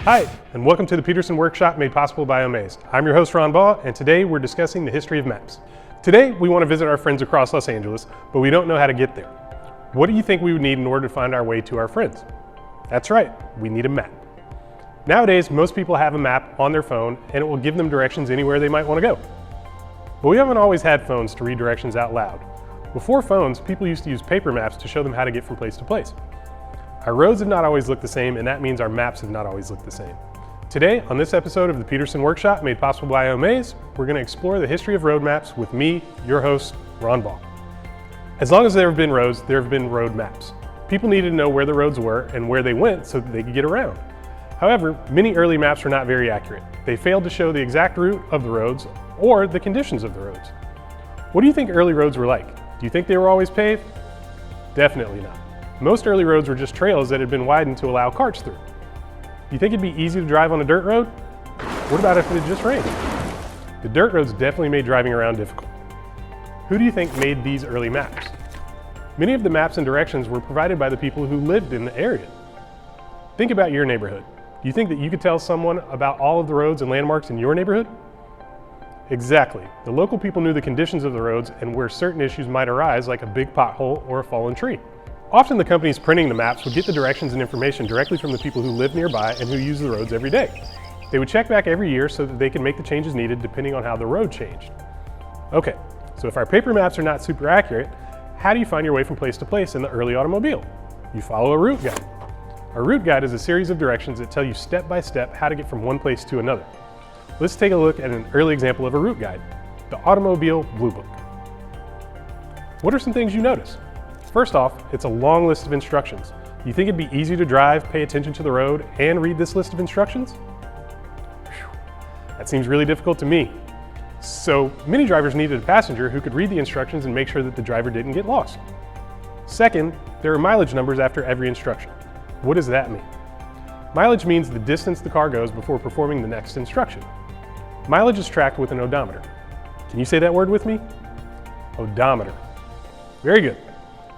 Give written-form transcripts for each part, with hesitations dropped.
Hi, and welcome to the Petersen Workshop made possible by Omaze. I'm your host, Ron Baugh, and today we're discussing the history of maps. Today, we want to visit our friends across Los Angeles, but we don't know how to get there. What do you think we would need in order to find our way to our friends? That's right, we need a map. Nowadays, most people have a map on their phone, and it will give them directions anywhere they might want to go. But we haven't always had phones to read directions out loud. Before phones, people used to use paper maps to show them how to get from place to place. Our roads have not always looked the same, and that means our maps have not always looked the same. Today, on this episode of the Petersen Workshop made possible by Omaze, we're going to explore the history of road maps with me, your host, Ron Baugh. As long as there have been roads, there have been road maps. People needed to know where the roads were and where they went so that they could get around. However, many early maps were not very accurate. They failed to show the exact route of the roads or the conditions of the roads. What do you think early roads were like? Do you think they were always paved? Definitely not. Most early roads were just trails that had been widened to allow carts through. You think it'd be easy to drive on a dirt road? What about if it had just rained? The dirt roads definitely made driving around difficult. Who do you think made these early maps? Many of the maps and directions were provided by the people who lived in the area. Think about your neighborhood. Do you think that you could tell someone about all of the roads and landmarks in your neighborhood? Exactly. The local people knew the conditions of the roads and where certain issues might arise, like a big pothole or a fallen tree. Often the companies printing the maps would get the directions and information directly from the people who live nearby and who use the roads every day. They would check back every year so that they could make the changes needed depending on how the road changed. Okay, so if our paper maps are not super accurate, how do you find your way from place to place in the early automobile? You follow a route guide. A route guide is a series of directions that tell you step by step how to get from one place to another. Let's take a look at an early example of a route guide, the Automobile Blue Book. What are some things you notice? First off, it's a long list of instructions. You think it'd be easy to drive, pay attention to the road, and read this list of instructions? Whew. That seems really difficult to me. So many drivers needed a passenger who could read the instructions and make sure that the driver didn't get lost. Second, there are mileage numbers after every instruction. What does that mean? Mileage means the distance the car goes before performing the next instruction. Mileage is tracked with an odometer. Can you say that word with me? Odometer. Very good.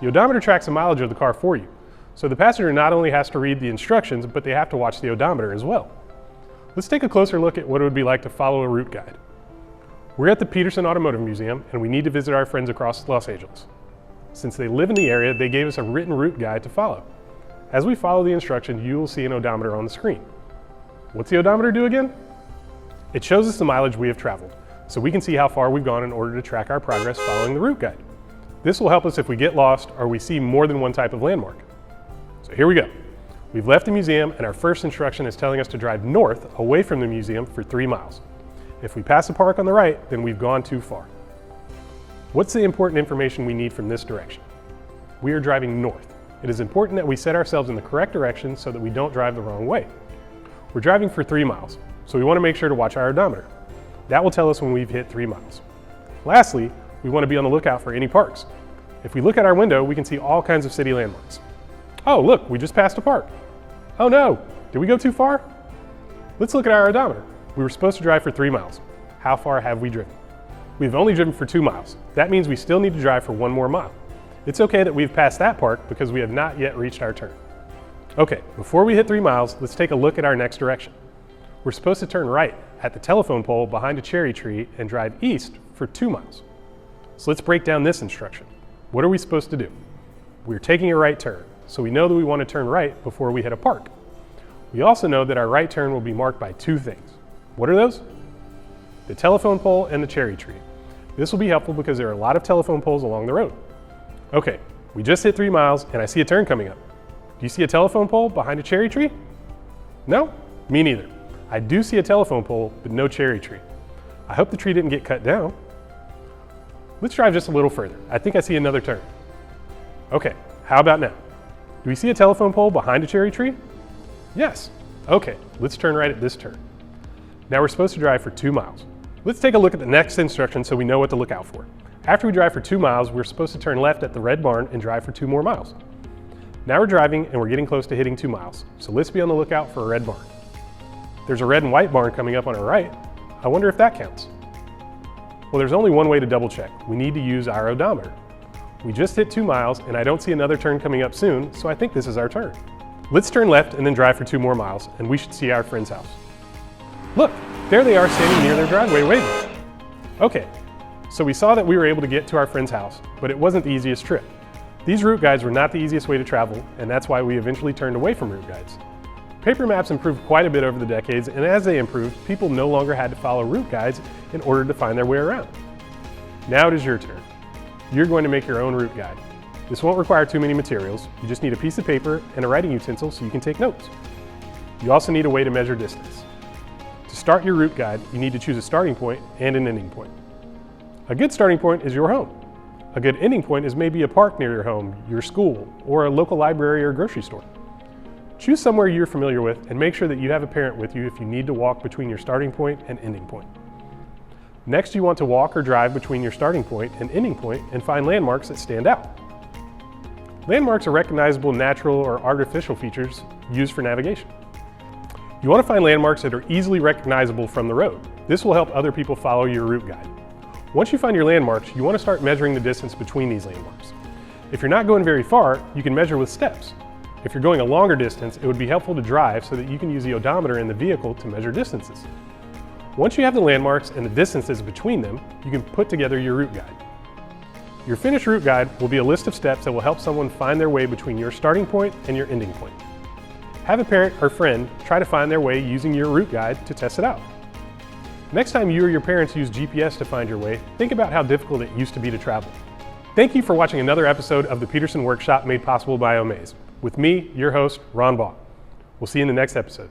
The odometer tracks the mileage of the car for you. So the passenger not only has to read the instructions, but they have to watch the odometer as well. Let's take a closer look at what it would be like to follow a route guide. We're at the Petersen Automotive Museum, and we need to visit our friends across Los Angeles. Since they live in the area, they gave us a written route guide to follow. As we follow the instructions, you will see an odometer on the screen. What's the odometer do again? It shows us the mileage we have traveled, so we can see how far we've gone in order to track our progress following the route guide. This will help us if we get lost or we see more than one type of landmark. So here we go. We've left the museum, and our first instruction is telling us to drive north away from the museum for 3 miles. If we pass the park on the right, then we've gone too far. What's the important information we need from this direction? We are driving north. It is important that we set ourselves in the correct direction so that we don't drive the wrong way. We're driving for 3 miles, so we want to make sure to watch our odometer. That will tell us when we've hit 3 miles. Lastly, we want to be on the lookout for any parks. If we look at our window, we can see all kinds of city landmarks. Oh, look, we just passed a park. Oh no, did we go too far? Let's look at our odometer. We were supposed to drive for 3 miles. How far have we driven? We've only driven for 2 miles. That means we still need to drive for 1 more mile. It's okay that we've passed that park because we have not yet reached our turn. Okay, before we hit 3 miles, let's take a look at our next direction. We're supposed to turn right at the telephone pole behind a cherry tree and drive east for 2 miles. So let's break down this instruction. What are we supposed to do? We're taking a right turn, so we know that we want to turn right before we hit a park. We also know that our right turn will be marked by 2 things. What are those? The telephone pole and the cherry tree. This will be helpful because there are a lot of telephone poles along the road. Okay, we just hit 3 miles and I see a turn coming up. Do you see a telephone pole behind a cherry tree? No? Me neither. I do see a telephone pole, but no cherry tree. I hope the tree didn't get cut down. Let's drive just a little further. I think I see another turn. Okay, how about now? Do we see a telephone pole behind a cherry tree? Yes. Okay, let's turn right at this turn. Now we're supposed to drive for 2 miles. Let's take a look at the next instruction so we know what to look out for. After we drive for 2 miles, we're supposed to turn left at the red barn and drive for 2 more miles. Now we're driving and we're getting close to hitting 2 miles, so let's be on the lookout for a red barn. There's a red and white barn coming up on our right. I wonder if that counts. Well, there's only one way to double check. We need to use our odometer. We just hit 2 miles and I don't see another turn coming up soon, so I think this is our turn. Let's turn left and then drive for 2 more miles, and we should see our friend's house. Look, there they are standing near their driveway waiting. Okay, so we saw that we were able to get to our friend's house, but it wasn't the easiest trip. These route guides were not the easiest way to travel, and that's why we eventually turned away from route guides. Paper maps improved quite a bit over the decades, and as they improved, people no longer had to follow route guides in order to find their way around. Now it is your turn. You're going to make your own route guide. This won't require too many materials. You just need a piece of paper and a writing utensil so you can take notes. You also need a way to measure distance. To start your route guide, you need to choose a starting point and an ending point. A good starting point is your home. A good ending point is maybe a park near your home, your school, or a local library or grocery store. Choose somewhere you're familiar with and make sure that you have a parent with you if you need to walk between your starting point and ending point. Next, you want to walk or drive between your starting point and ending point and find landmarks that stand out. Landmarks are recognizable natural or artificial features used for navigation. You want to find landmarks that are easily recognizable from the road. This will help other people follow your route guide. Once you find your landmarks, you want to start measuring the distance between these landmarks. If you're not going very far, you can measure with steps. If you're going a longer distance, it would be helpful to drive so that you can use the odometer in the vehicle to measure distances. Once you have the landmarks and the distances between them, you can put together your route guide. Your finished route guide will be a list of steps that will help someone find their way between your starting point and your ending point. Have a parent or friend try to find their way using your route guide to test it out. Next time you or your parents use GPS to find your way, think about how difficult it used to be to travel. Thank you for watching another episode of the Petersen Workshop made possible by Omaze. With me, your host, Ron Baugh. We'll see you in the next episode.